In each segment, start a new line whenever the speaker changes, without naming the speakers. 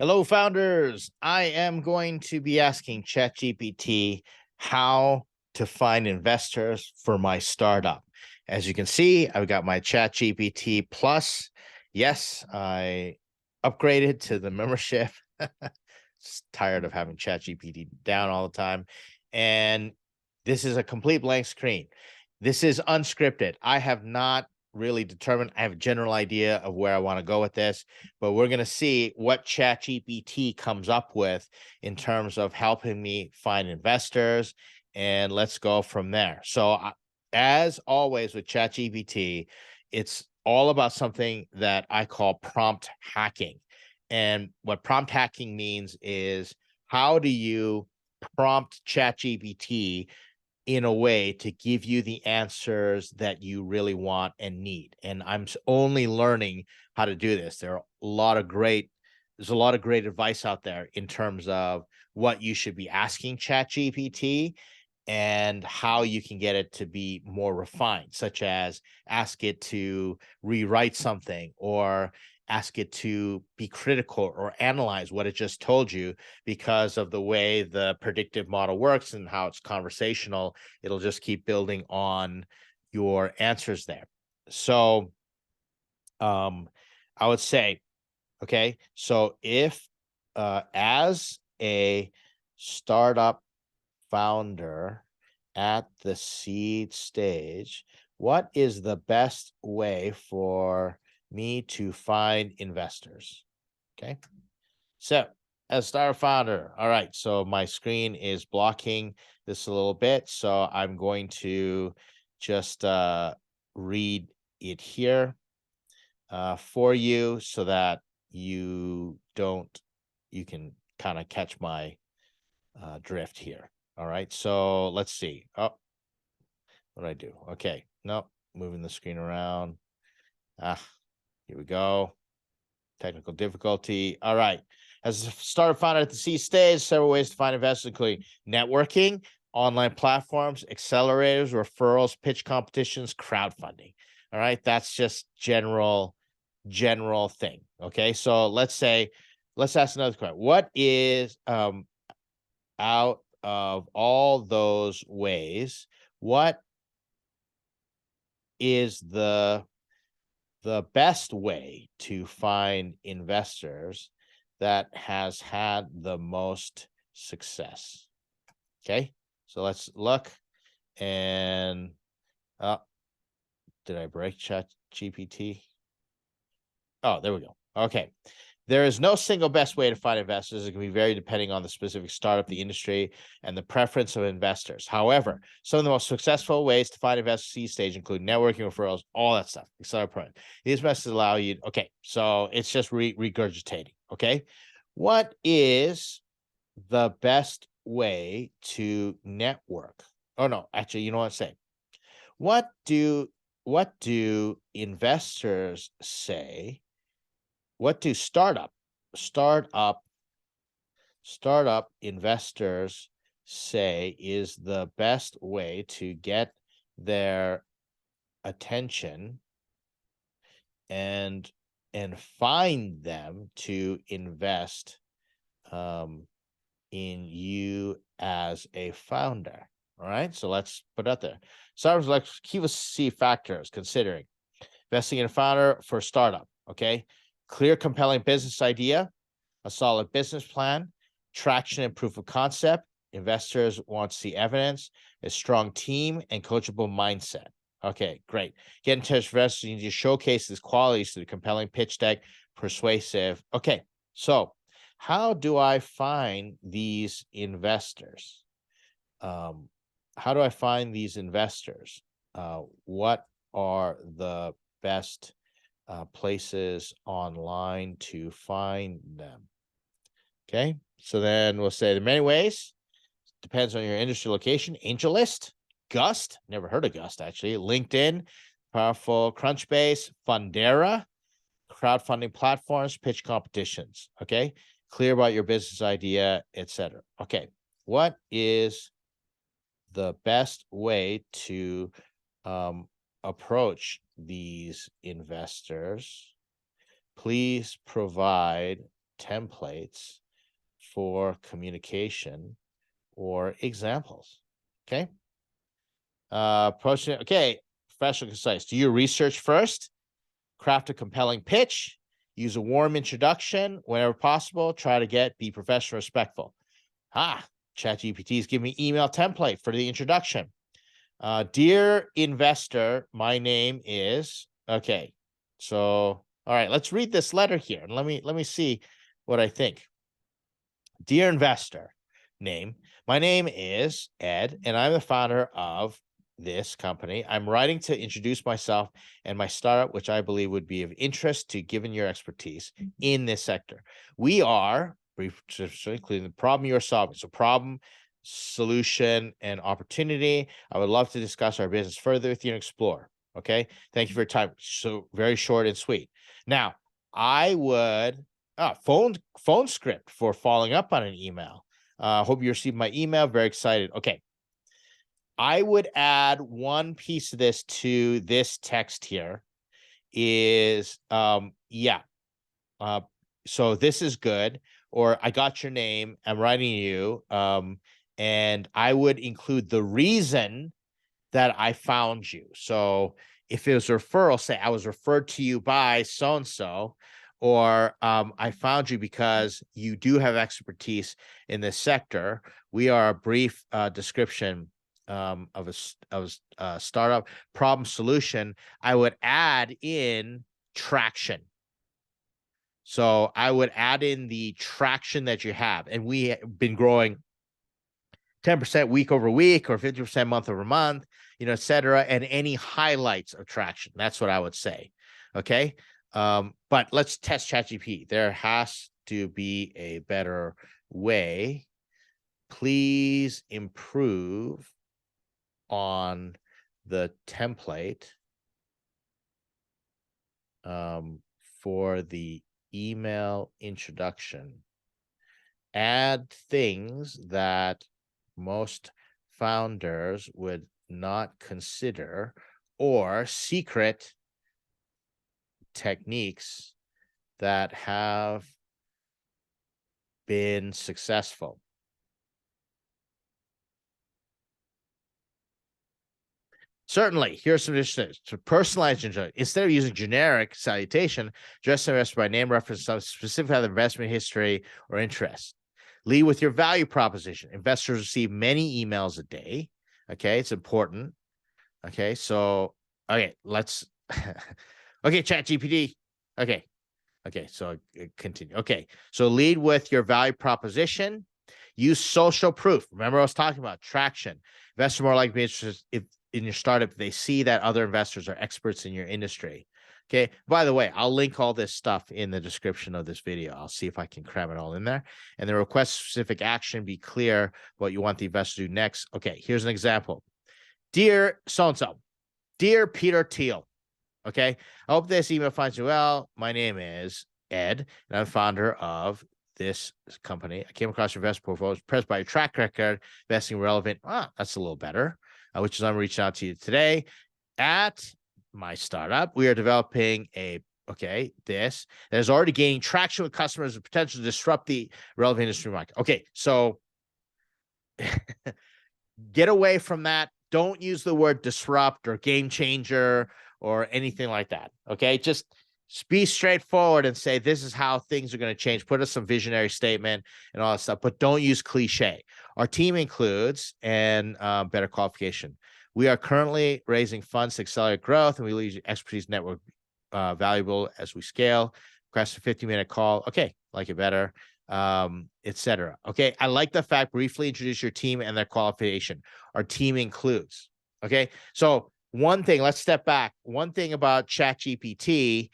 Hello, founders. I am going to be asking ChatGPT how to find investors for my startup. As you can see, I've got my ChatGPT Plus. Yes, I upgraded to the membership. Just tired of having ChatGPT down all the time. And this is a complete blank screen. This is unscripted. I have not really determined. I have a general idea of where I want to go with this, but we're going to see what ChatGPT comes up with in terms of helping me find investors, and let's go from there. So, as always with ChatGPT, it's all about something that I call prompt hacking. And what prompt hacking means is, how do you prompt ChatGPT in a way to give you the answers that you really want and need? And I'm only learning how to do this. There's a lot of great advice out there in terms of what you should be asking ChatGPT and how you can get it to be more refined, such as ask it to rewrite something, or ask it to be critical or analyze what it just told you. Because of the way the predictive model works and how it's conversational, it'll just keep building on your answers there. So I would say, okay, so if as a startup founder at the seed stage, what is the best way for me to find investors? Okay. So, as startup founder, all right. So my screen is blocking this a little bit. So I'm going to just read it here for you so that you don't, you can kind of catch my drift here. All right. So let's see. Oh, what did I do? Okay. Nope. Moving the screen around. Ah, here we go. Technical difficulty. All right. As a startup founder at the C stage, several ways to find investors, including networking, online platforms, accelerators, referrals, pitch competitions, crowdfunding. All right. That's just general thing. Okay. So let's ask another question. What is out of all those ways, what is the best way to find investors that has had the most success? Okay, so let's look. And did I break ChatGPT? Oh, there we go. Okay. There is no single best way to find investors. It can be very depending on the specific startup, the industry, and the preference of investors. However, some of the most successful ways to find investors seed stage include networking, referrals, all that stuff, etc. These methods allow you. Okay, so it's just regurgitating. Okay, what is the best way to network? Oh no, actually, you know what I'm saying. What do investors say? What do startup investors say is the best way to get their attention and find them to invest in you as a founder? All right, so let's put it out there. Startups like key factors considering investing in a founder for a startup. Okay, clear, compelling business idea, a solid business plan, traction and proof of concept. Investors want to see evidence, a strong team, and coachable mindset. Okay, great. Get in touch with investors. You need to showcase these qualities through the compelling pitch deck, persuasive. Okay, so how do I find these investors? How do I find these investors? What are the best places online to find them? Okay, so then we'll say the many ways. Depends on your industry location. AngelList, Gust, never heard of Gust actually. LinkedIn, powerful Crunchbase, Fundera, crowdfunding platforms, pitch competitions. Okay, clear about your business idea, etc. Okay, what is the best way to approach these investors? Please provide templates for communication or examples. Okay. Okay. Professional concise. Do your research first. Craft a compelling pitch. Use a warm introduction whenever possible. Try to be professional, respectful. ChatGPT is giving me email template for the introduction. Dear investor, my name is, okay. So, all right, let's read this letter here and let me see what I think. Dear investor, my name is Ed, and I'm the founder of this company. I'm writing to introduce myself and my startup, which I believe would be of interest to given your expertise in this sector. We are, including the problem you're solving. So problem, solution, and opportunity. I would love to discuss our business further with you and explore. Okay. Thank you for your time. So very short and sweet. Now, I would phone script for following up on an email. Hope you received my email. Very excited. Okay. I would add one piece of this to this text here is, so this is good, or I got your name, I'm writing you, and I would include the reason that I found you. So if it was a referral, say I was referred to you by so-and-so, or I found you because you do have expertise in this sector. We are a brief description of a startup problem solution. I would add in traction. So I would add in the traction that you have. And we have been growing 10% week over week or 50% month over month, et cetera, and any highlights of traction. That's what I would say. Okay. But let's test ChatGPT. There has to be a better way. Please improve on the template for the email introduction. Add things that most founders would not consider, or secret techniques that have been successful. Certainly, here's some additional to personalize instead of using generic salutation, address the investor by name, reference some specific other investment history or interest. Lead with your value proposition. Investors receive many emails a day. Okay, it's important. Okay, so let's okay, ChatGPT. Okay, so continue. Okay, so lead with your value proposition. Use social proof. Remember, I was talking about traction. Investors more likely to be interested if in your startup, they see that other investors are experts in your industry. Okay. By the way, I'll link all this stuff in the description of this video. I'll see if I can cram it all in there. And the request specific action, be clear what you want the investor to do next. Okay. Here's an example. Dear so-and-so, dear Peter Thiel. Okay. I hope this email finds you well. My name is Ed, and I'm founder of this company. I came across your investment portfolio, impressed by your track record, investing relevant. That's a little better. Which is I'm reaching out to you today. At my startup, we are developing this that is already gaining traction with customers and potential to disrupt the relevant industry market. Okay, so get away from that. Don't use the word disrupt or game changer or anything like that. Okay, just be straightforward and say this is how things are going to change. Put us some visionary statement and all that stuff, but don't use cliche. Our team includes and better qualification. We are currently raising funds to accelerate growth, and we leave expertise network valuable as we scale. Request a 50-minute call. Okay, like it better, etc. Okay, I like the fact briefly introduce your team and their qualification. Our team includes. Okay, so one thing, let's step back. One thing about ChatGPT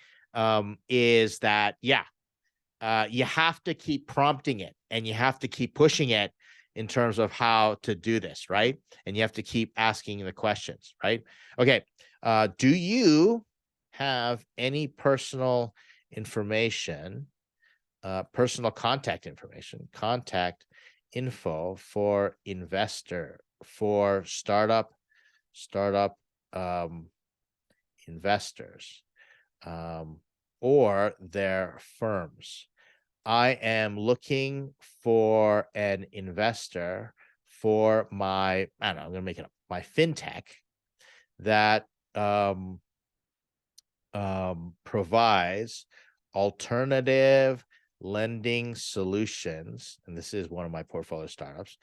is that, you have to keep prompting it and you have to keep pushing it in terms of how to do this, right? And you have to keep asking the questions, right? Okay. Do you have any personal information, personal contact information, contact info for investor, for startup investors, or their firms? I am looking for an investor for my, I don't know, I'm going to make it up, my fintech that provides alternative lending solutions. And this is one of my portfolio startups,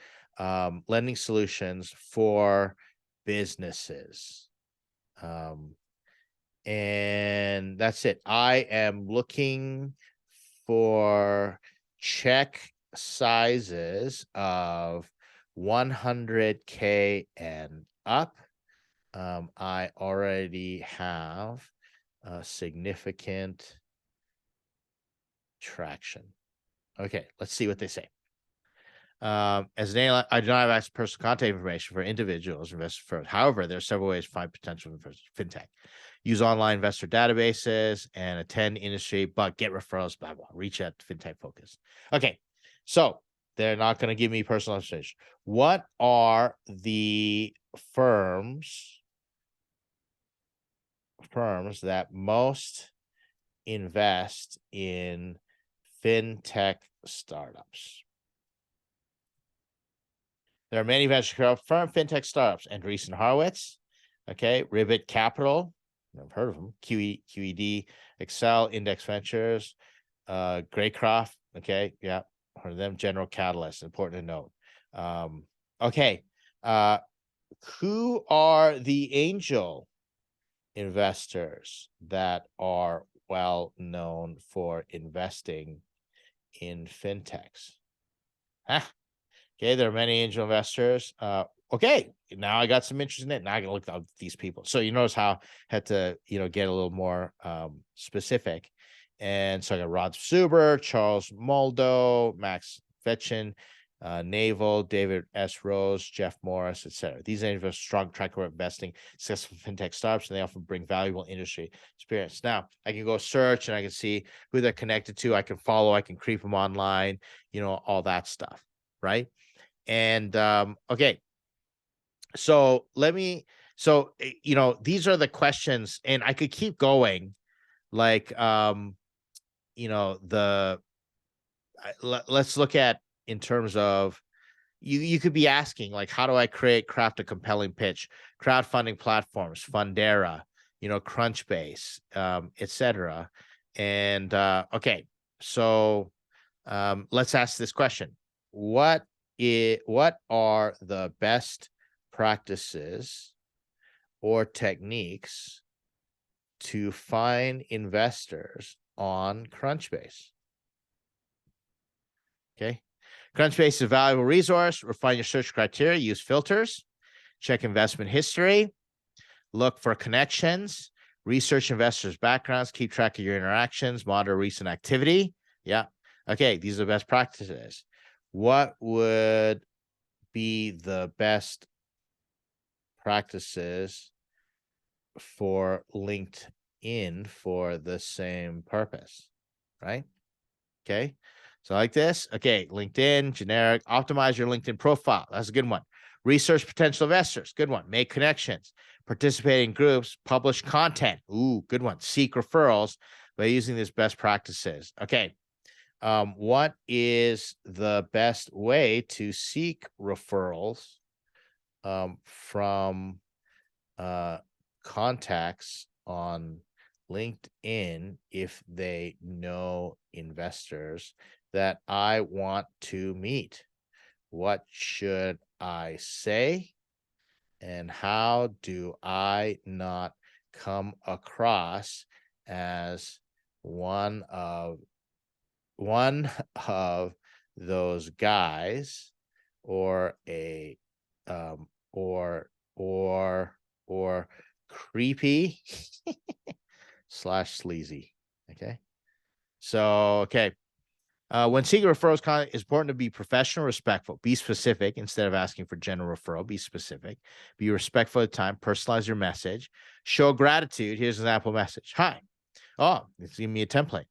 lending solutions for businesses. And that's it. I am looking for check sizes of 100K and up. I already have significant traction. Okay, let's see what they say. As an I do not have access to personal contact information for individuals, investor firms. However, there are several ways to find potential investors. Fintech. Use online investor databases and attend industry, but get referrals, blah, blah. Reach out to fintech focus. Okay, so they're not going to give me personal information. What are the firms that most invest in fintech startups? There are many venture capital firm fintech startups: Andreessen Horowitz, okay, Ribbit Capital, I've heard of them, QED, Excel, Index Ventures, Graycroft, okay, yeah, heard of them, General Catalyst, important to note. Okay, who are the angel investors that are well known for investing in fintechs? Okay, there are many angel investors. Okay, now I got some interest in it. Now I can look up these people. So you notice how I had to, get a little more specific. And so I got Rod Suber, Charles Moldo, Max Vetchin, Naval, David S. Rose, Jeff Morris, etc. These angels have a strong track record of investing successful fintech startups, and they often bring valuable industry experience. Now I can go search and I can see who they're connected to. I can follow, I can creep them online, all that stuff, right? And okay, so these are the questions, and I could keep going, like let's look at in terms of you could be asking, like, how do I craft a compelling pitch? Crowdfunding platforms, Fundera, Crunchbase, etc. And okay, so let's ask this question. What are the best practices or techniques to find investors on Crunchbase? Okay. Crunchbase is a valuable resource. Refine your search criteria, use filters, check investment history, look for connections, research investors' backgrounds, keep track of your interactions, monitor recent activity. Yeah. Okay. These are the best practices. What would be the best practices for LinkedIn for the same purpose, right? Okay. So like this. Okay. LinkedIn, generic, optimize your LinkedIn profile. That's a good one. Research potential investors. Good one. Make connections. Participate in groups. Publish content. Ooh, good one. Seek referrals by using these best practices. Okay. What is the best way to seek referrals from contacts on LinkedIn if they know investors that I want to meet? What should I say? And how do I not come across as one of those guys, or a or creepy / sleazy? Okay. So, okay. When seeking referrals, it's important to be professional, respectful, be specific instead of asking for general referral. Be specific, be respectful of the time, personalize your message, show gratitude. Here's an example message. Hi. Oh, it's giving me a template.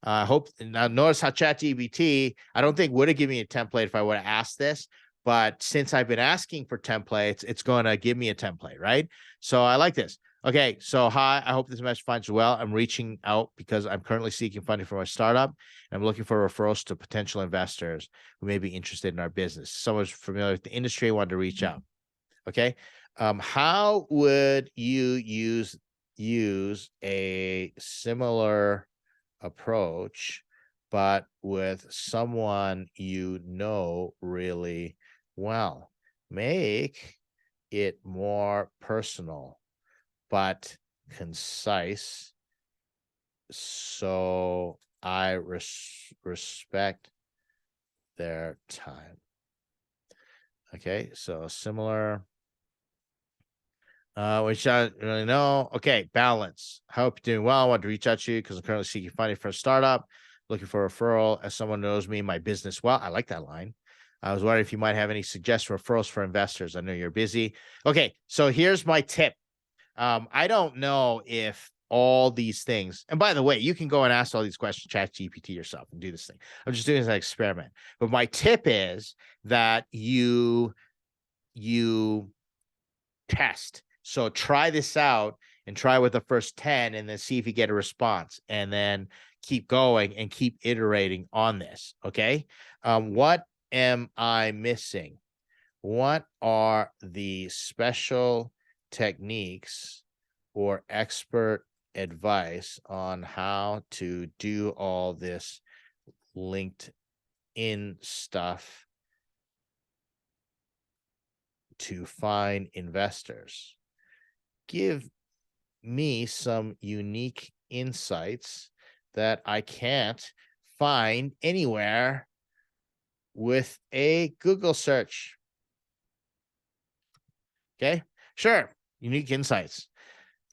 I hope now notice how ChatGPT, I don't think would have given me a template if I would have asked this, but since I've been asking for templates, it's going to give me a template, right? So I like this. Okay, so hi, I hope this message finds you well. I'm reaching out because I'm currently seeking funding for my startup, and I'm looking for referrals to potential investors who may be interested in our business. Someone's familiar with the industry wanted to reach out. Okay, how would you use a similar approach, but with someone you know really well? Make it more personal but concise, so I respect their time. Okay, so similar. Which I don't really know. Okay, balance. Hope you're doing well. I want to reach out to you because I'm currently seeking funding for a startup, looking for a referral. As someone knows me, my business well. I like that line. I was wondering if you might have any suggestions referrals for investors. I know you're busy. Okay, so here's my tip. I don't know if all these things, and by the way, you can go and ask all these questions, ChatGPT yourself, and do this thing. I'm just doing this as an experiment. But my tip is that you test. So try this out and try with the first 10 and then see if you get a response, and then keep going and keep iterating on this. Okay. What am I missing? What are the special techniques or expert advice on how to do all this LinkedIn stuff to find investors? Give me some unique insights that I can't find anywhere with a Google search. Okay, sure. Unique insights.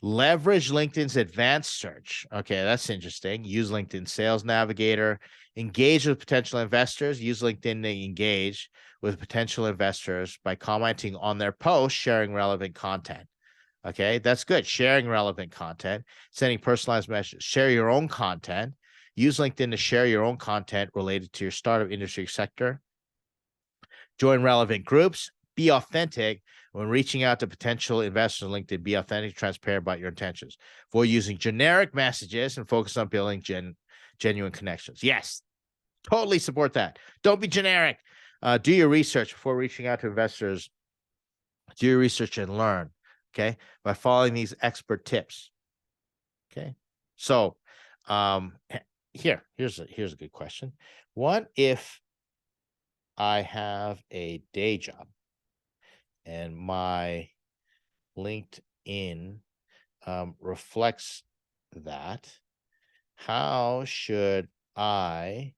Leverage LinkedIn's advanced search. Okay, that's interesting. Use LinkedIn Sales Navigator. Engage with potential investors. Use LinkedIn to engage with potential investors by commenting on their posts, sharing relevant content. Okay, that's good. Sharing relevant content, sending personalized messages, share your own content. Use LinkedIn to share your own content related to your startup industry sector. Join relevant groups. Be authentic when reaching out to potential investors on LinkedIn. Be authentic, transparent about your intentions. Avoid using generic messages and focus on building genuine connections. Yes, totally support that. Don't be generic. Do your research before reaching out to investors. Do your research and learn. Okay, by following these expert tips. Okay, so here's a good question. What if I have a day job and my LinkedIn reflects that? How should I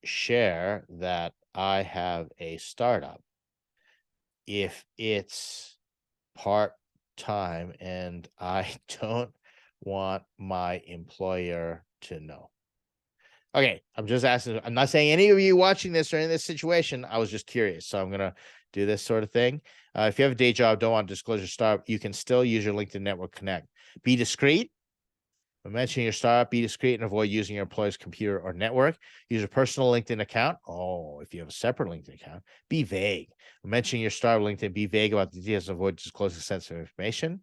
share that I have a startup if it's part-time and I don't want my employer to know? Okay, I'm just asking. I'm not saying any of you watching this are in this situation. I was just curious. So I'm going to do this sort of thing. If you have a day job, don't want to disclose your startup, you can still use your LinkedIn Network Connect. Be discreet. When mentioning your startup, be discreet and avoid using your employer's computer or network. Use a personal LinkedIn account. Oh, if you have a separate LinkedIn account, be vague. When mentioning your startup LinkedIn, be vague about the details and avoid disclosing sensitive information.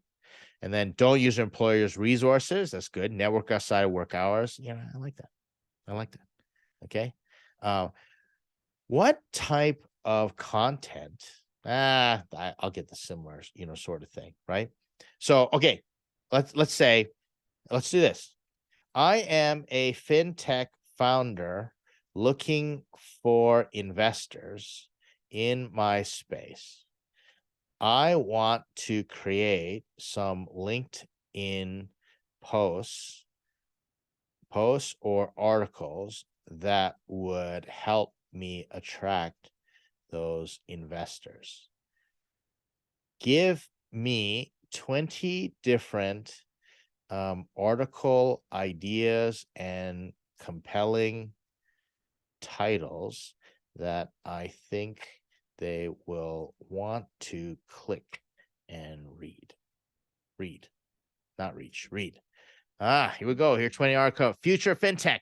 And then don't use your employer's resources. That's good. Network outside of work hours. I like that. I like that. Okay. What type of content? I'll get the similar, sort of thing, right? So, okay, let's do this. I am a fintech founder looking for investors in my space. I want to create some LinkedIn posts or articles that would help me attract those investors. Give me 20 different article ideas and compelling titles that I think they will want to click and read. Not reach, read. Here we go. Here, 20 article. Future fintech.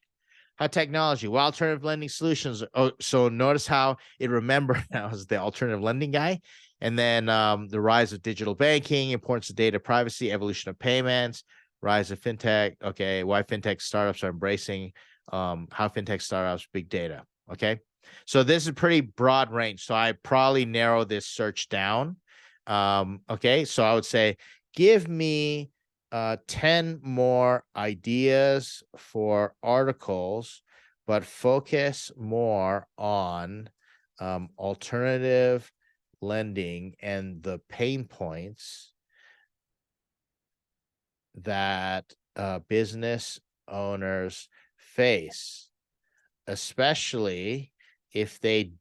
How technology, well, alternative lending solutions. Oh, so notice how it remembered I was the alternative lending guy. And then the rise of digital banking, importance of data privacy, evolution of payments, rise of fintech. Okay, why fintech startups are embracing how fintech startups, big data. Okay, so this is a pretty broad range. So I probably narrow this search down. Okay, so I would say give me 10 more ideas for articles, but focus more on alternative lending and the pain points that business owners face, especially if they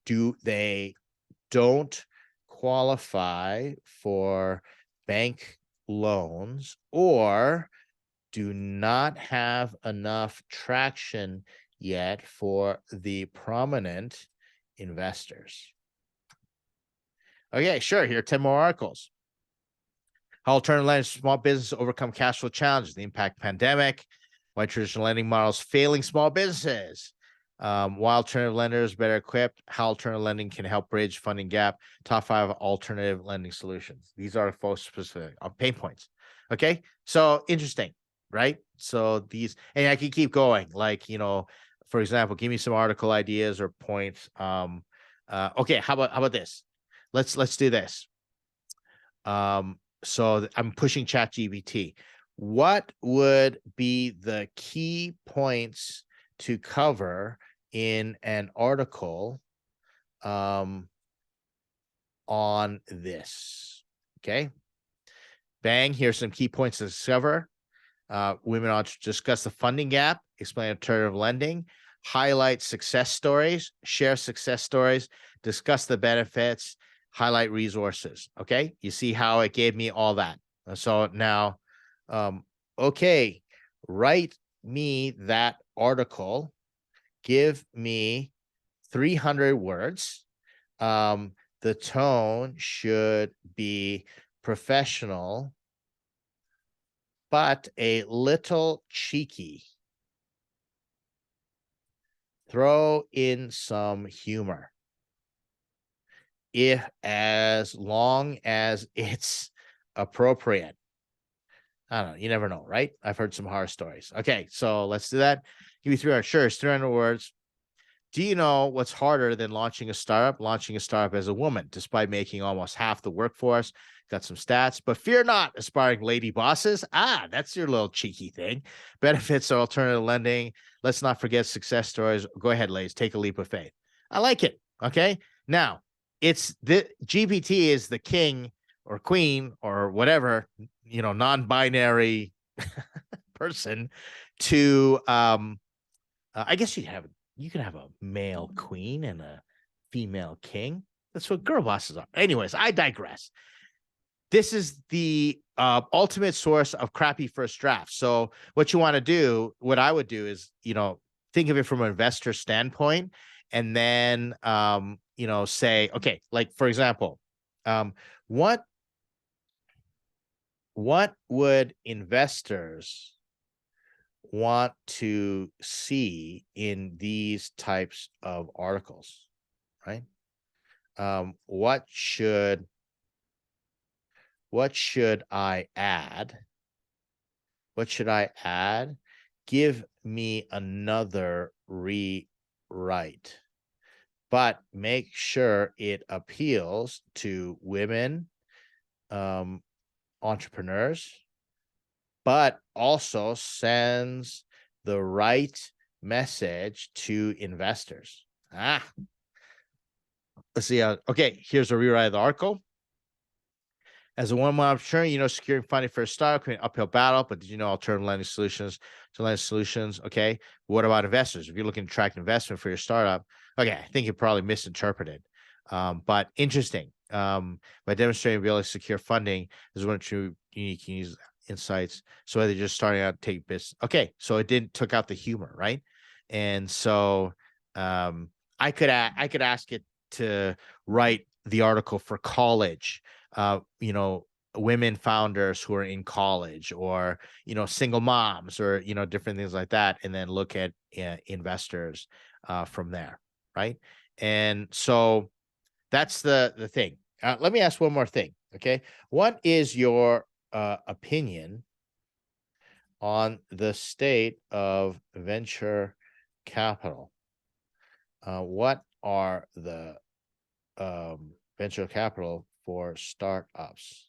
don't qualify for bank loans or do not have enough traction yet for the prominent investors. Okay, sure. Here are 10 more articles. How alternative lenders, small businesses overcome cash flow challenges, the impact pandemic, why traditional lending models failing small businesses, why alternative lenders better equipped, how alternative lending can help bridge funding gap, top 5 alternative lending solutions. These are folks specific on pain points. Okay, so interesting, right? So these, and I can keep going. Like, you know, for example, give me some article ideas or points. Okay, how about this? Let's do this. So I'm pushing ChatGPT. What would be the key points to cover in an article on this? Okay. Bang, here's some key points to discover. Women ought to discuss the funding gap, explain alternative lending, highlight success stories, share success stories, discuss the benefits, highlight resources. Okay, you see how it gave me all that. So now, okay, write me that article. Give me 300 words. The tone should be professional, but a little cheeky. Throw in some humor. If as long as it's appropriate. I don't know. You never know, right? I've heard some horror stories. Okay, so let's do that. Give me 300. Sure, it's 300 words. Do you know what's harder than launching a startup? Launching a startup as a woman, despite making almost half the workforce. Got some stats, but fear not, aspiring lady bosses. Ah, that's your little cheeky thing. Benefits of alternative lending. Let's not forget success stories. Go ahead, ladies, take a leap of faith. I like it. Okay. Now, it's the GPT is the king or queen or whatever, you know, non-binary person to I guess you can have a male queen and a female king. That's what girl bosses are. Anyways, I digress. This is the ultimate source of crappy first drafts. So what you want to do, what I would do is, you know, think of it from an investor standpoint, and then you know, say, okay, like for example, what would investors want to see in these types of articles, right? What should I add? What should I add? Give me another rewrite, but make sure it appeals to women, entrepreneurs, but also sends the right message to investors. Let's see. Okay, here's a rewrite of the article. As a one-man entrepreneur, you know, securing funding for a startup can be an uphill battle, but did you know alternative lending solutions to lending solutions? Okay. What about investors? If you're looking to attract investment for your startup, okay, I think you probably misinterpreted. But interesting. By demonstrating ability to secure funding is one of your unique insights. So whether you're just starting out to take business. Okay, so it took out the humor, right? And so I could ask it to write the article for college, you know, women founders who are in college, or, you know, single moms, or, you know, different things like that, and then look at investors from there, right? And so that's the thing. Let me ask one more thing. Okay. What is your opinion on the state of venture capital? What are the venture capital for startups?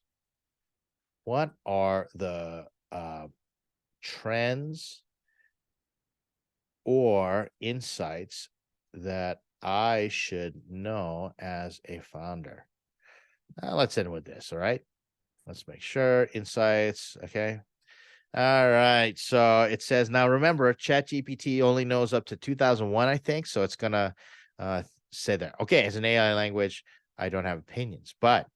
What are the trends or insights that I should know as a founder? Let's end with this. All right. Let's make sure insights. Okay. All right. So it says now remember, ChatGPT only knows up to 2001, I think. So it's gonna say that. Okay, as an AI language, I don't have opinions, but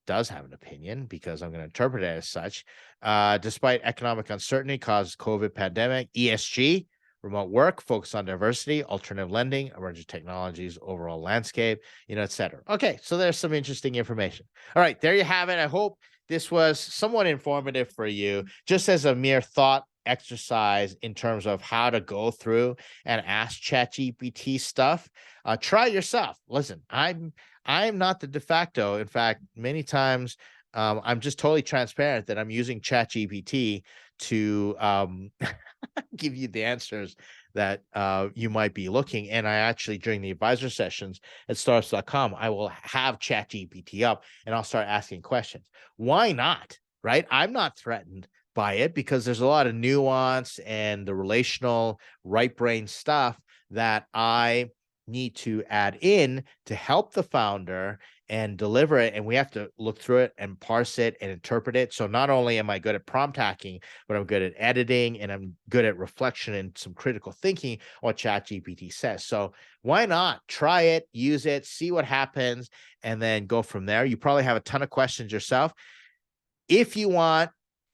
does have an opinion because I'm going to interpret it as such. Despite economic uncertainty caused COVID pandemic, ESG, remote work, focus on diversity, alternative lending, emerging technologies, overall landscape, et cetera. Okay, so there's some interesting information. All right, there you have it. I hope this was somewhat informative for you, just as a mere thought exercise in terms of how to go through and ask ChatGPT stuff. Try it yourself. Listen, I'm not the de facto. In fact, many times I'm just totally transparent that I'm using ChatGPT to give you the answers that you might be looking. And I actually, during the advisor sessions at startups.com, I will have ChatGPT up and I'll start asking questions. Why not? Right? I'm not threatened by it because there's a lot of nuance and the relational right brain stuff that I need to add in to help the founder and deliver it. And we have to look through it and parse it and interpret it. So not only am I good at prompt hacking, but I'm good at editing and I'm good at reflection and some critical thinking on what ChatGPT says. So why not try it, use it, see what happens, and then go from there. You probably have a ton of questions yourself. If you want,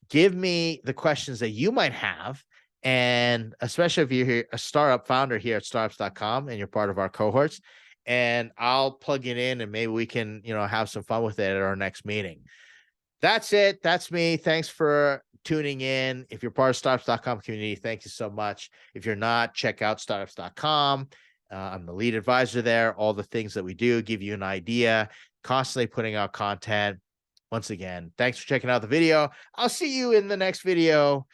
give me the questions that you might have. And especially if you're a startup founder here at startups.com and you're part of our cohorts, and I'll plug it in and maybe we can, have some fun with it at our next meeting. That's it. That's me. Thanks for tuning in. If you're part of startups.com community, thank you so much. If you're not, check out startups.com. I'm the lead advisor there. All the things that we do give you an idea, constantly putting out content. Once again, thanks for checking out the video. I'll see you in the next video.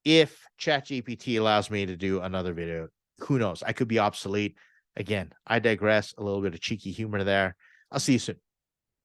If ChatGPT allows me to do another video, who knows? I could be obsolete. Again, I digress. A little bit of cheeky humor there. I'll see you soon.